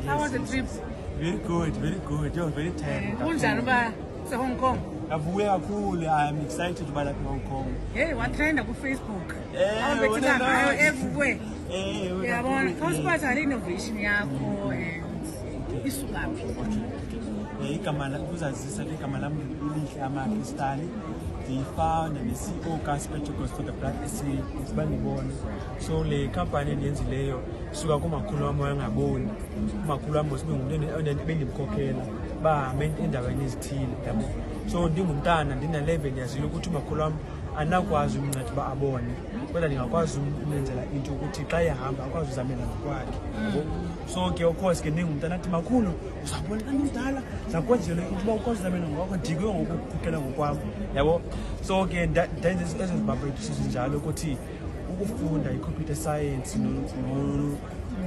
How was the trip? Very good, very good. You're very tired. Hong Kong. I'm excited about Hong Kong. Hey, what trend on Facebook? Everywhere. Yeah, first part of innovation igama ukuzazisa igama lami Lihle Amakristali ngifounder ne-CEO ka-Spectacles for the Black esibanibona. So le company enyenzileyo suka kumakhulu wami wangaboni umakhulu wami sibe bendimkhokhela bahambe endaweni ezithile yabo. So ndingumntana ndina-level yazile ukuthi umakhulu wami anakwazi umnceda uba abone kodwa ndingakwazi umenzela into ukuthi xa ehamba akwazi uzamela ngokwakhe. So ke of course ke ndingumntana athi makhulu uzabona xa ndimdala zakwenzela into uba ukwazi uzamela ngokwakho ndikwe ngokukhokhela ngokwam yabo. So ke ndenze ezizibhabhethu sizinjalo ukuthi ukufunda i-computer science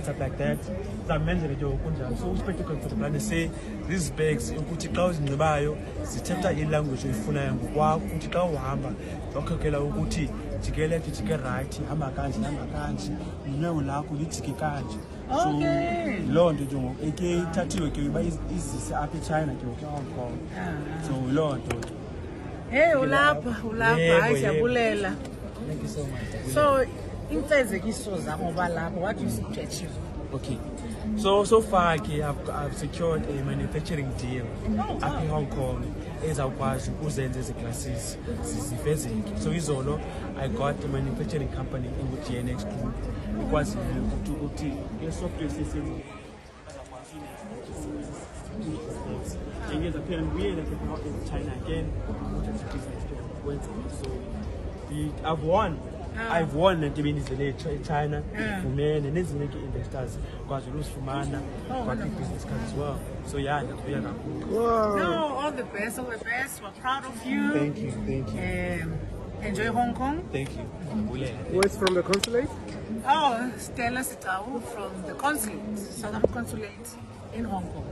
stuff like that zamenzela nje okunjalo. So uSpectacles for the Blind say these bags ukuthi xa uzinxibayo zithetha ilanguage oyifunayo ngokwakho ukuthi xa uhamba wakhokhela ukuthi jike left jike right hamba kanje inyawo lakho lijike kanje. So loo nto nje eke ithathiwe ke uba izise apha eChina ke Hong Kong. So loo nto ke hey ulapha hayi siyabulela. Thank you so much. So imfezekiso zakho ngoba lapha what do you see to achieve? Okay, so far I've secured a manufacturing deal up in Hong Kong ezawukwazi ukuzenza ezi glasses zifezeke. So izolo I got a manufacturing company in the GNX Group ikwazi ukuthi software system and we like in China again so I've won and been in China, women and nezinye investors because we lose Fumana, got business cards as well. So yeah, that's we are now. No, all the best. We're proud of you. Thank you. Enjoy Hong Kong. Thank you. Where's from the consulate? Oh, Stella Sitau from the consulate, Southern Consulate in Hong Kong.